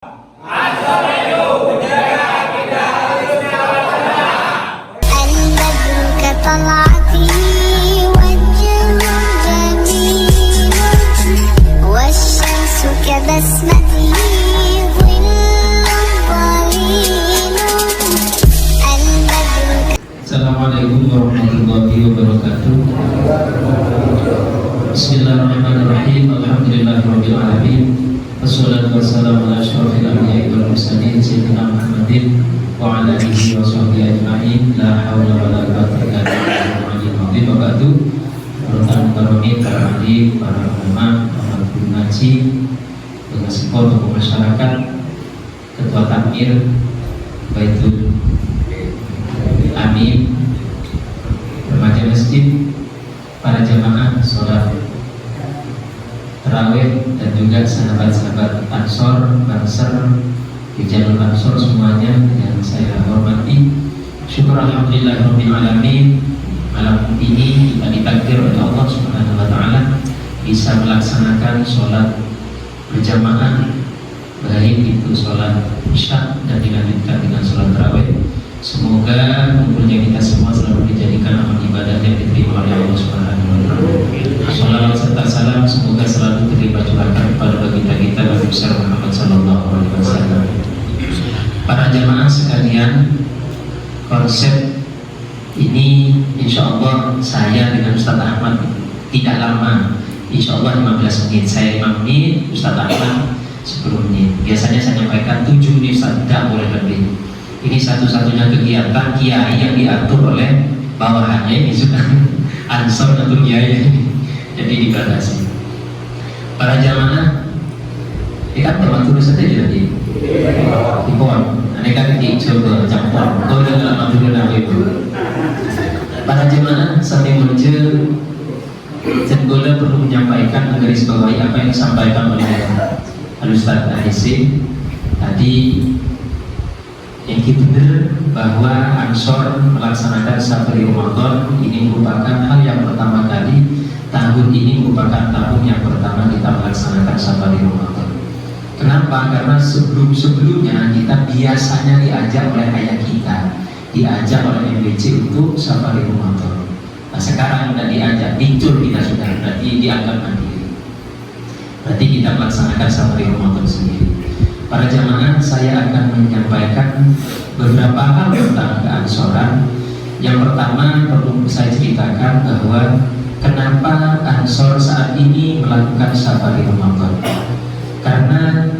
Assalamualaikum warahmatullahi wabarakatuh. Bismillahirrahmanirrahim. Alhamdulillahirabbil alamin. Wassalatu wassalamu ala asyrofil anbiya'i wal mursalin sayyidina Muhammadin wa ala alihi wa sahbihi ajma'in. La haula wala quwwata illa billahi wa ba'du. Para alim, para ulama, para guru ngaji, pengasih tokoh masyarakat, ketua takmir Baitul Amin, remaja masjid, para jamaah sholat tarawih, dan juga sahabat-sahabat Ansor, Banser, Rijalul Ansor semuanya yang saya hormati. Syukur alhamdulillahirabbil alamin, malam ini kita ditakdir oleh Allah Subhanahu wa taala bisa melaksanakan sholat berjamaah, baik itu sholat isya dan dilanjutkan dengan sholat tarawih. Semoga kumpulnya kita semua selalu dijadikan amal ibadah yang diterima oleh Allah Subhanahu wa taala. Shalawat serta salam semoga selalu terlibat curahkan kepada baginda kita Nabi besar Muhammad sallallahu alaihi wasallam. Para jamaah sekalian, konsep ini insya Allah saya dengan Ustaz Ahmad tidak lama, insya Allah 15 menit. Saya 5 menit, Ustaz Ahmad 10 menit. Biasanya saya nyampaikan 7 menit, tidak boleh lebih. Ini satu-satunya kegiatan kiai yang diatur oleh bawahannya. Ini sudah ansor atau kiai, jadi dibatasi. Para jamaah, kita perlu tulis saja jadi di pohon. Aneka di coba campur. Kau udah lama dulu nabi itu. Para jamaah sampai muncul, Cenggolnya perlu menyampaikan menggarisbawahi apa yang disampaikan oleh Al-Ustaz Al-Hisim tadi. Yang benar bahwa Ansor melaksanakan safari Ramadan ini merupakan hal yang pertama kali. Tahun ini merupakan tahun yang pertama kita melaksanakan safari Ramadan. Kenapa? Karena sebelum-sebelumnya kita biasanya diajak oleh ayah kita, diajak oleh MBC untuk safari Ramadan. Nah sekarang tidak diajak, tidur kita sudah, berarti dianggap mandiri. Berarti kita melaksanakan safari Ramadan sendiri. Para jamaah, saya akan menyampaikan beberapa hal tentang keansoran. Yang pertama perlu saya ceritakan bahwa kenapa Ansor saat ini melakukan safari Ramadan. Karena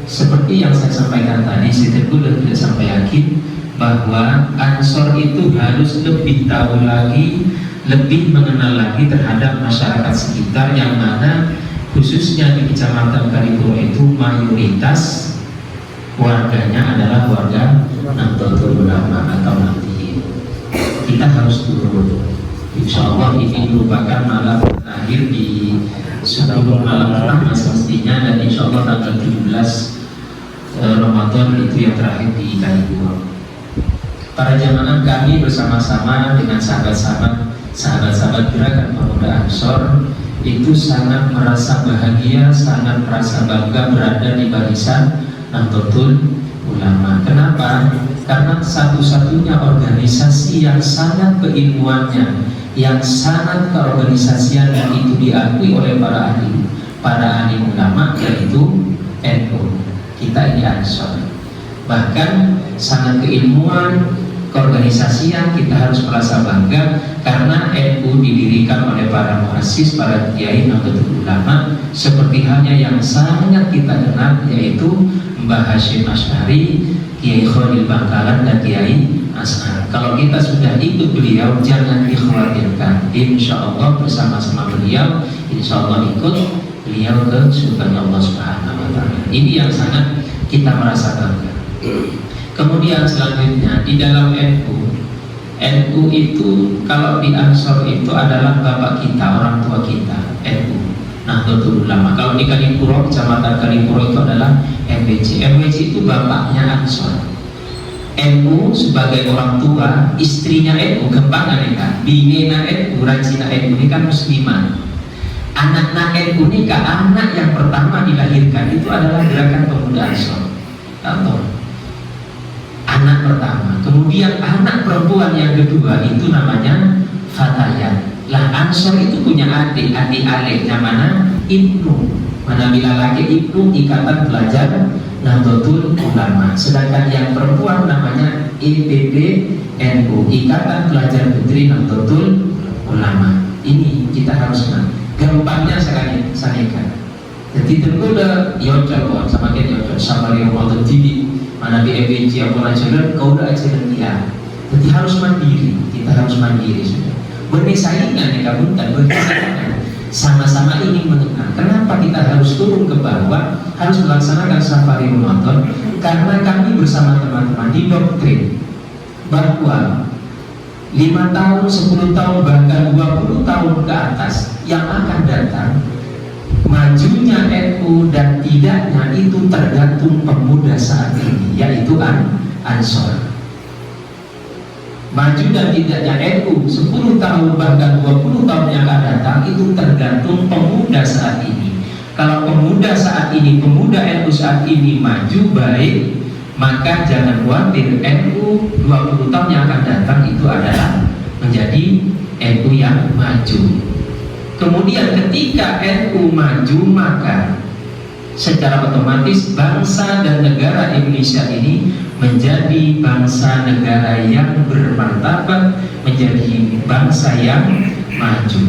seperti yang saya sampaikan tadi, saya tidak sampai yakin bahwa Ansor itu harus lebih tahu lagi, lebih mengenal lagi terhadap masyarakat sekitar, yang mana khususnya di Kecamatan Kalipuro itu mayoritas warganya adalah warga Nahdlatul Ulama atau Nahdliyin. Kita harus turun. Insya Allah ini merupakan malam terakhir di 10 malam pertama semestinya, dan insya Allah tanggal 17 Ramadan itu yang terakhir di Kalipuro. Para jamaah, kami bersama-sama dengan sahabat-sahabat Gerakan Pemuda Ansor itu sangat merasa bahagia, sangat merasa bangga berada di barisan Nahdlatul Ulama. Kenapa? Karena satu-satunya organisasi yang sangat keilmuannya, yang sangat keorganisasian, dan itu diakui oleh para ahli ulama, yaitu NU. Kita ini Ansor. Bahkan sangat keilmuan, keorganisasian, kita harus merasa bangga karena NU didirikan oleh para muassis, para kiai Nahdlatul Ulama, seperti halnya yang sangat kita kenal, yaitu Mbah Hashim Asy'ari, Kiai Khalil Bangkalan, dan Kiai Ash'ari. Kalau kita sudah ikut beliau, jangan dikhawatirkan. Insya Allah bersama-sama beliau, insya Allah ikut beliau ke surga Allah Subhanahu wa taala. Ini yang sangat kita merasa bangga. Kemudian selanjutnya di dalam NU itu kalau di Ansor itu adalah bapak kita, orang tua kita, NU Nahdlatul Ulama. Kalau di Kalipuro, Kecamatan Kalipuro itu adalah MBC. MBC itu bapaknya Ansor. NU sebagai orang tua, istrinya NU kembangan kan, binena NU, rajina NU ini kan muslimah. Anak NU ini anak yang pertama dilahirkan itu adalah Gerakan Pemuda Ansor. atau anak pertama. Kemudian anak perempuan yang kedua itu namanya Fatayat. Lah Ansor itu punya adik alek namanya Ibnu. Mana bila laki Ibnu Ikatan Pelajar Nahdlatul Ulama. Sedangkan yang perempuan namanya IPPNU, Ikatan Pelajar Putri Nahdlatul Ulama. Ini kita harus gampangnya sekali sanekan. Jadi tentu udah yocok sama kita yocok sama yang mau TV mana BMWC apa nasional kau udah accident dia. Jadi harus mandiri, kita harus mandiri sudah. Benih saingan ya kabuntan, sama-sama ingin mengenal. Kenapa kita harus turun ke bawah, harus melaksanakan safari Ramadan? Karena kami bersama teman-teman didoktrin bahwa 5 tahun, 10 tahun, bahkan 20 tahun ke atas yang akan datang, majunya NU dan tidaknya itu tergantung pemuda saat ini, yaitu Ansor. Maju dan tidaknya NU 10 tahun bahkan 20 tahun yang akan datang itu tergantung pemuda saat ini. Kalau pemuda saat ini, pemuda NU saat ini maju baik, maka jangan khawatir, NU 20 tahun yang akan datang itu adalah menjadi NU yang maju. Kemudian ketika NU maju, maka secara otomatis bangsa dan negara Indonesia ini menjadi bangsa negara yang bermartabat, menjadi bangsa yang maju.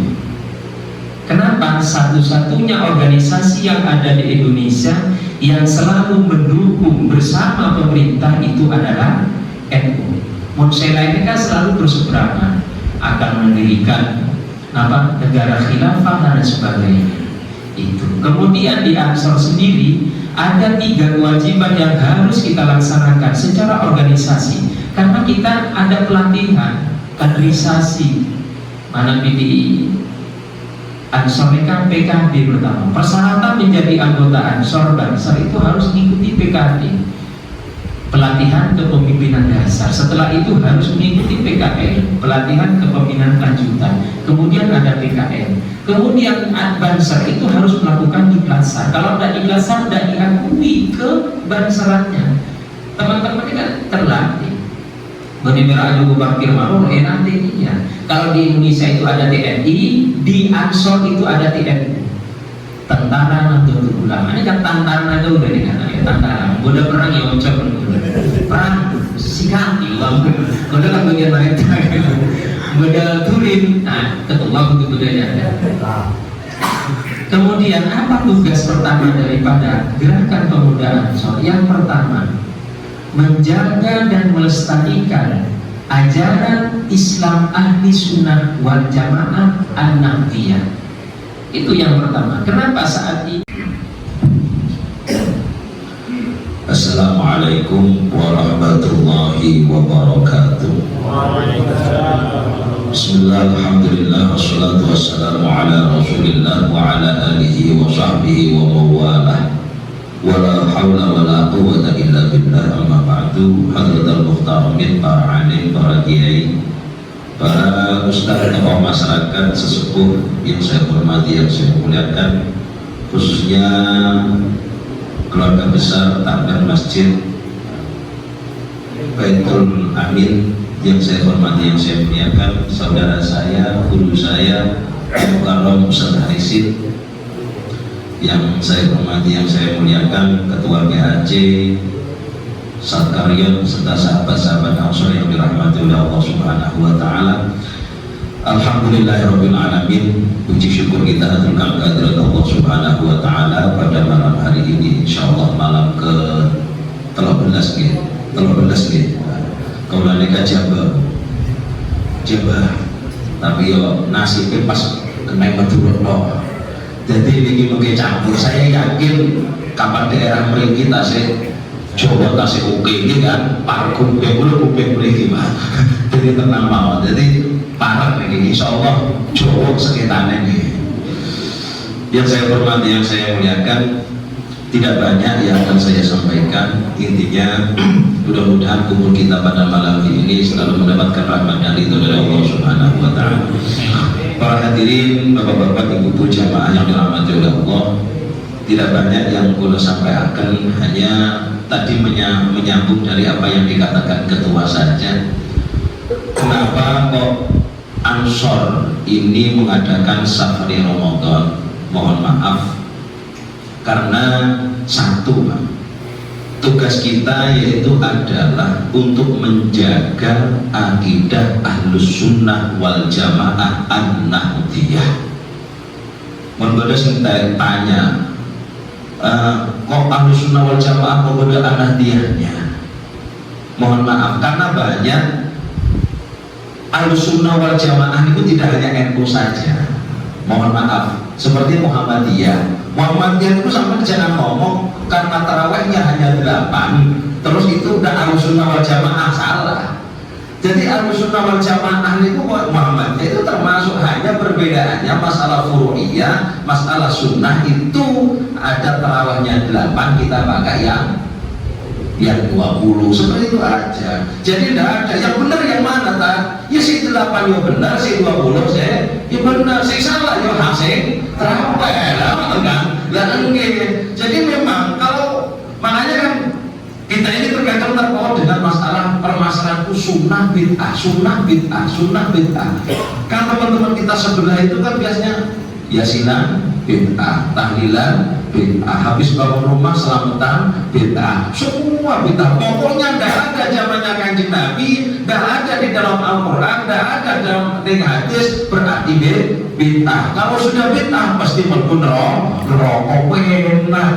Kenapa? Satu-satunya organisasi yang ada di Indonesia yang selalu mendukung bersama pemerintah itu adalah NU. Monsela ini kan selalu berseberangan, akan mendirikan negara khilafah dan sebagainya. Itu. Kemudian di Ansor sendiri ada 3 kewajiban yang harus kita laksanakan secara organisasi. Karena kita ada pelatihan, kaderisasi, mana PDI. Ansor kan PKB pertama. Persyaratan menjadi anggota Ansor Bansar itu harus mengikuti PKB. Pelatihan kepemimpinan dasar. Setelah itu harus mengikuti PKL, pelatihan kepemimpinan lanjutan. Kemudian ada PKL. Kemudian Bansar itu harus melakukan iklasar. Kalau tidak iklasar, tidak diakui ke bansarannya. Teman-teman ini kan terlatih. Benar-benar juga parkir mau nantinya. Kalau di Indonesia itu ada TNI, di Ansor itu ada TNI. Tentara Nahdlatul Ulama. Ini kan tantara itu udah dikatakan tantara. Udah perang ya ucap perang sikati uang. Udah kan bagian mereka. Udah turin. Nah, ketua begitu dia ada. Kemudian apa tugas pertama daripada gerakan pemuda Ansor? Yang pertama, menjaga dan melestarikan ajaran Islam ahli sunnah wal jamaah an-nahdiyah. Itu yang pertama. Kenapa saat ini? Assalamualaikum warahmatullahi wabarakatuh. Bismillah, alhamdulillah, wassalatu wassalamu ala rasulillah wa ala alihi wa sahbihi wa mawalah. Wa la hawla wa la quwwata illa billah, amma ba'du. Hadratal muhtaramin, para alim, para kiai, para ustaz, tokoh masyarakat, sesepuh yang saya hormati, yang saya muliakan, khususnya keluarga besar Takmir Masjid Baitul Amin yang saya hormati, yang saya muliakan, saudara saya, guru saya, Mukarram Ustaz Harisid yang saya hormati, yang saya muliakan, ketua PAC Satkaryon serta sahabat-sahabat Ansor yang dirahmati oleh Allah Subhanahu wa taala. Alhamdulillahirabbil alamin. Puji syukur kita haturkan kehadirat Allah Subhanahu wa taala pada malam hari ini, insyaallah malam ke 13 nggih. 13 nggih. Kaulane ka Jabah. Tapi yo nasibnya pas kena Madura. Jadi ini mungkin campur. Saya yakin kapan daerah mriki tasih Jawa tasih oke ini kan parkum kuping gimana jadi tenang mau, jadi parah ini insyaallah Jawa sekitarnya nih. Yang saya hormati, yang saya muliakan, tidak banyak yang akan saya sampaikan. Intinya mudah-mudahan kumpul kita pada malam ini selalu mendapatkan rahmat dari Allah Subhanahu wa taala. Para hadirin, bapak-bapak, ibu-ibu jamaah yang dirahmati oleh Allah, tidak banyak yang kulo sampaikan, hanya tadi menyambung dari apa yang dikatakan ketua saja. Kenapa kok Ansor ini mengadakan safari Ramadan? Mohon maaf, karena satu, Pak, tugas kita yaitu adalah untuk menjaga akidah Ahlus Sunnah wal Jamaah An-Nahdiyah. Menggoda sing tanya, kok Ahlus Sunnah wal Jamaah menggoda An-Nahdiyahnya? Mohon maaf, karena banyak Ahlus Sunnah wal Jamaah itu tidak hanya NU saja. Mohon maaf, seperti Muhammadiyah itu sampai jangan ngomong karena tarawehnya hanya 8 terus itu udah Ahlus Sunnah wal Jamaah, salah. Jadi Ahlus Sunnah wal Jamaah itu Muhammadiyah itu termasuk, hanya perbedaannya masalah furu'iyah, masalah sunnah itu ada tarawehnya 8, kita pakai yang 20, seperti itu aja. Jadi tidak ada yang benar yang mana tak? Ya si 8 ya benar, si 20 ya benar, si salah ya hasil terawih lah kan? Jadi memang kalau makanya kan kita ini tergantung terpaut dengan masalah permasalahan itu sunnah bid'ah. Kan teman-teman kita sebelah itu kan biasanya yasinan bid'ah, tahlilan bid'ah, habis bangun rumah selamatan bid'ah, semua bid'ah. Pokoknya tidak ada zamannya Kanjeng Nabi, tidak ada di dalam Al-Quran, tidak ada dalam hadis, berarti bid'ah. Kalau sudah bid'ah pasti melbu neraka enak.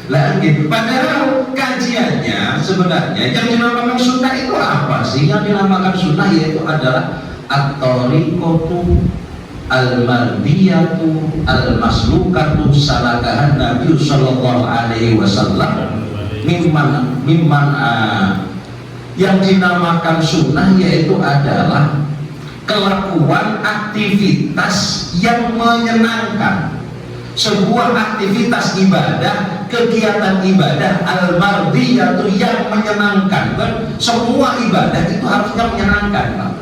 Lah gitu. Padahal kajiannya sebenarnya yang dinamakan sunnah itu apa sih? Yang dinamakan sunnah yaitu adalah at-tariqatu al-mardiyatu al-maslukatu salakahan Nabi sallallahu alaihi wasallam mimman yang dinamakan sunnah yaitu adalah kelakuan aktivitas yang menyenangkan, sebuah aktivitas ibadah, kegiatan ibadah al-mardiyatu yang menyenangkan. Semua ibadah itu harusnya menyenangkan, Pak.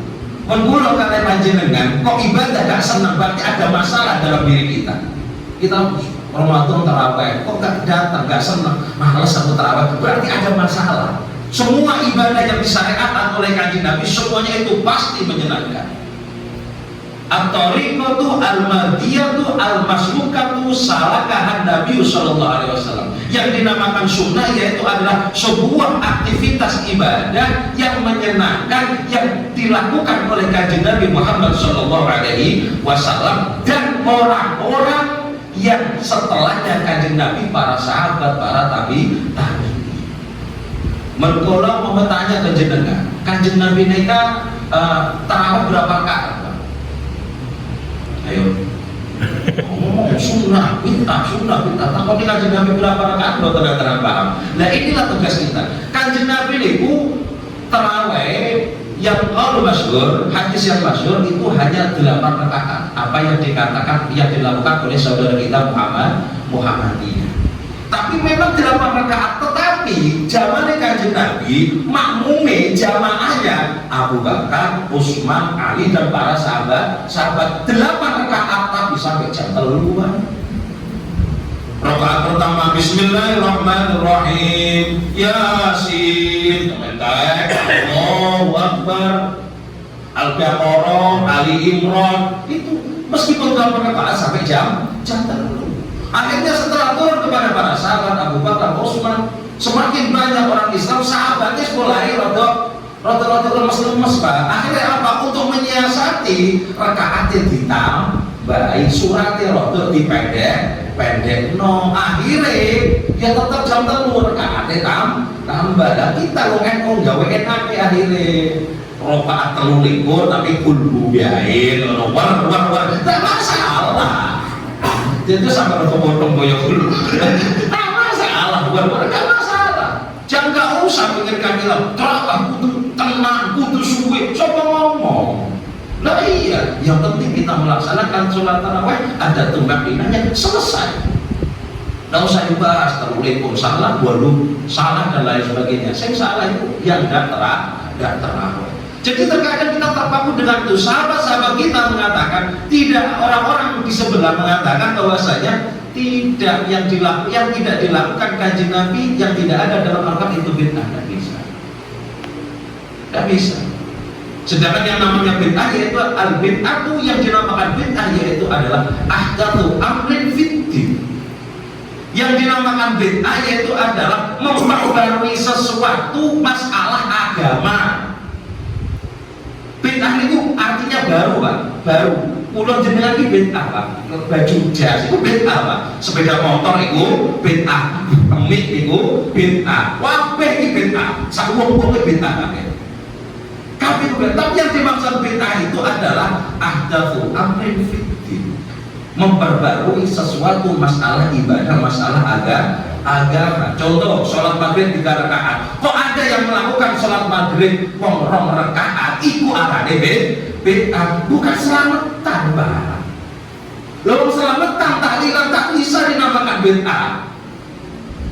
Mengulang kalian panjenengan, kok ibadah gak senang, berarti ada masalah dalam diri kita. Kita Ramadan tarawih, kok gak datang, gak senang, malas aku tarawih, berarti ada masalah. Semua ibadah yang disyariatkan oleh Kanjeng Nabi semuanya itu pasti menyenangkan. At-tariqatu al-mardiyatu al-maslukatu salakahan Nabi sallallahu alaihi wasallam. Yang dinamakan sunnah yaitu adalah sebuah aktivitas ibadah yang menyenangkan yang dilakukan oleh Kanjeng Nabi Muhammad sallallahu alaihi wasallam dan orang-orang yang setelahnya Kanjeng Nabi, para sahabat, para tabi'in. Merkola mau bertanya ke jenengan, Kanjeng Nabi neka tarawih berapa rakaat? Ayo, sunnah, bid'ah. Takut Kanjeng Nabi berapa rakaat? Lo terang paham. Nah inilah tugas kita. Kanjeng Nabi itu tarawih yang kalau masyhur, hadis yang masyhur itu hanya 8 rakaat. Apa yang dikatakan, yang dilakukan oleh saudara kita Muhammadiyah. Tapi memang 8 rakaat, tetapi zamannya Kanjeng Nabi makmume jamaahnya Abu Bakar, Utsman, Ali dan para sahabat 8 rakaat tapi sampai jam 3-an. Rakaat pertama Bismillahirrahmanirrahim, Yasin, komentar, Allahu Akbar, Al-Baqarah, Ali Imran, itu meskipun 8 rakaat sampai jam 3. Akhirnya setelah turun kepada para sahabat Abu Bakar, Utsman, semakin banyak orang Islam, sahabatnya mulai rada lemes-lemes, Pak. Akhirnya apa? Untuk menyiasati rakaatnya ditambahi, suratnya rada dipendek no. Akhirnya ya tetap jam 3 rakaatnya tambah. Dan kita lo gawe enake akhirnya rakaat 23 tapi kulbu biain war tidak masalah. Itu sama potong boyong dulu. Tak masalah, bukan masalah. Jangan gak usah pikirkan bilang, terawih kudu tenang, kudu suwe. Coba ngomong. Nah iya, yang penting kita melaksanakan sholat tarawih, ada tumakinahnya, selesai. Nggak usah dibahas terlalu salah, waduh salah dan lain sebagainya. Yang salah itu yang gak terawih. Jadi terkadang kita terpaku dengan itu. Sahabat-sahabat kita mengatakan, tidak, orang-orang di sebelah mengatakan bahwasanya yang tidak dilakukan Kanjeng Nabi, yang tidak ada dalam Al-Quran itu bid'ah, tidak bisa. Sedangkan yang namanya bid'ah yaitu al-bid'atu, yang dinamakan bid'ah yaitu adalah ahdatsu amrin fiddin. Yang dinamakan bid'ah yaitu adalah memperbarui sesuatu masalah agama. Bid'ah itu artinya baru, Pak, baru. Pulau jenengan iki bid'ah, Pak. Baju jas itu bid'ah, Pak. Sepeda motor itu bid'ah. Kemik itu bid'ah. Kabeh iki bid'ah. Sak wong-wong bid'ah kabeh. Kabeh itu bid'ah. Tapi yang dimaksud bid'ah itu adalah ahdatsu amrin fiddin. Memperbarui sesuatu masalah ibadah, masalah agama. Contoh, sholat maghrib 3 rakaat. Kok ada yang melakukan sholat maghrib 2 rakaat? Iku arane bid'ah, bukan selamatan, Pak. Lalu selamatan tahlilan tak bisa dinamakan bid'ah.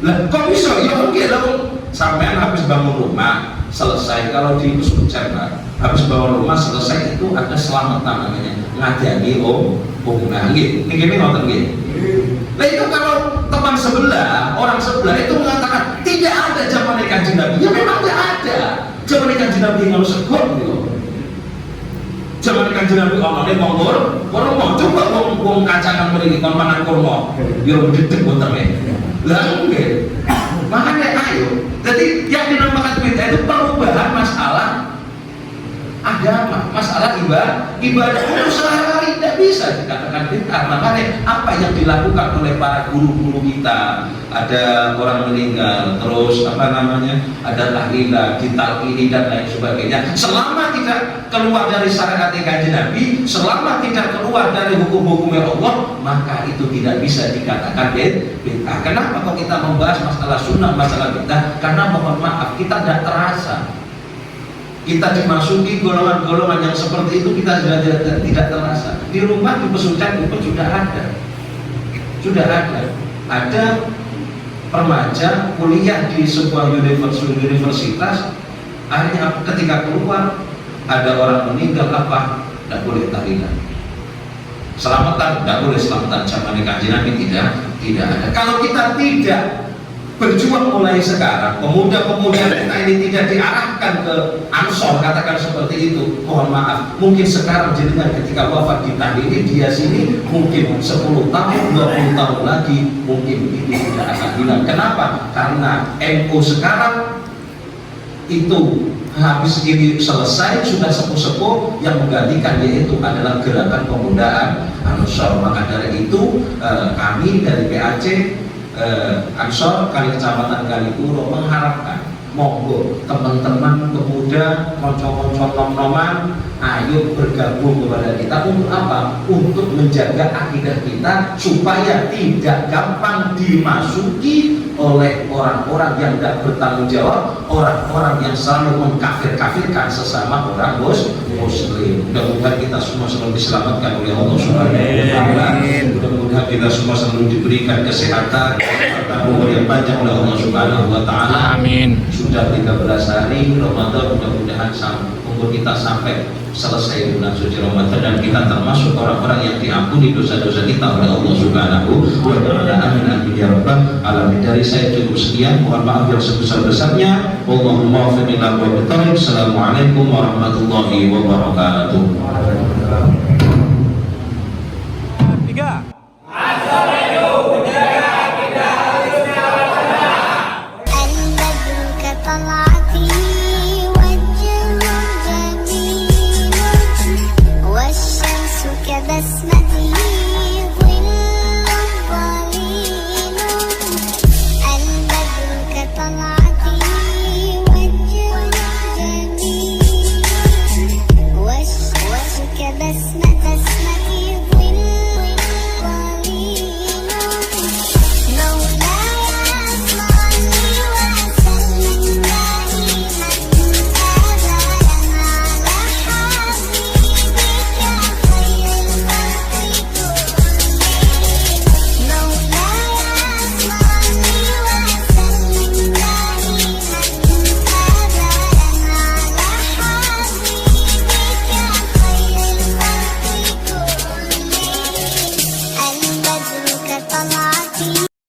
Lah kok bisa? Ya oke, lalu sampean habis bangun rumah selesai, kalau di pesantren, Pak, habis bangun rumah selesai itu ada selamatan namanya, ngajani nggih. Niki ngoten nggih. Lah itu kalau teman sebelah, orang sebelah itu mengatakan tidak ada zaman Kanjeng Nabi. Ya memang tidak ada. Zaman Kanjeng Nabi ngono segon gitu. Zaman Kanjeng Nabi onone monggur, kurma. Coba wong kacangan mriki kon mangan kurma. Yo ndedeg wetenge. Lah nggih. Makanya ayo. Jadi yang dinamakan bid'ah itu perubahan masalah agama, masalah ibadah itu sehari-hari tidak bisa dikatakan bid'ah. Makanya apa yang dilakukan oleh para guru-guru kita, ada orang meninggal, terus ada tahlilan, ditalqini dan lain sebagainya, selama tidak keluar dari syariat Kanjeng Nabi, selama tidak keluar dari hukum-hukum Allah, maka itu tidak bisa dikatakan bid'ah. Kenapa kalau kita membahas masalah sunnah, masalah bid'ah? Karena mohon maaf, kita tidak terasa. Kita dimasuki golongan-golongan yang seperti itu, kita sudah tidak terasa. Di rumah, di pesantren itu sudah ada. Ada remaja kuliah di sebuah universitas. Akhirnya ketika keluar ada orang meninggal, apa? Tidak boleh tahlilan. Selamatan, tidak boleh selamatan. Zaman Kanjeng Nabi tidak ada. Kalau kita tidak berjuang mulai sekarang, pemuda-pemuda kita ini tidak diarahkan ke Ansor, katakan seperti itu, mohon maaf, mungkin sekarang jenengan ketika wafat di tahlili dia sini, mungkin 10 tahun, 20 tahun lagi, mungkin ini tidak akan hilang. Kenapa? Karena NU sekarang itu habis ini selesai, sudah sepuh-sepuh, yang menggantikan yaitu adalah gerakan pemudaan Ansor. Maka dari itu kami dari PAC Ansor Kali Kecamatan Kalipuro mengharapkan monggo teman-teman pemuda, konco-konco nom-noman, ayo bergabung kepada kita. Untuk apa? Untuk menjaga akidah kita supaya tidak gampang dimasuki oleh orang-orang yang tidak bertanggung jawab, orang-orang yang selalu mengkafir-kafirkan sesama orang muslim. Mudah-mudahan kita semua selalu diselamatkan oleh Allah Subhanahu wa taala. Mudah-mudahan kita semua selalu diberikan kesehatan serta umur yang panjang oleh Allah Subhanahu wa taala. Amin. Sudah 13 hari Ramadan, mudah-mudahan umur kita sampai selesai bulan suci Ramadan dan kita termasuk orang-orang yang diampuni dosa-dosa kita oleh Allah Subhanahu wa taala. Amin amin ya rabbal alamin. Dari saya cukup sekian, mohon maaf yang sebesar-besarnya. Allahumma waffiqna wa bittarik. Assalamualaikum warahmatullahi wabarakatuh. 3 طلعتي وجه جميل والشمس كبسمتي ظل ظليل البدر كطلعتي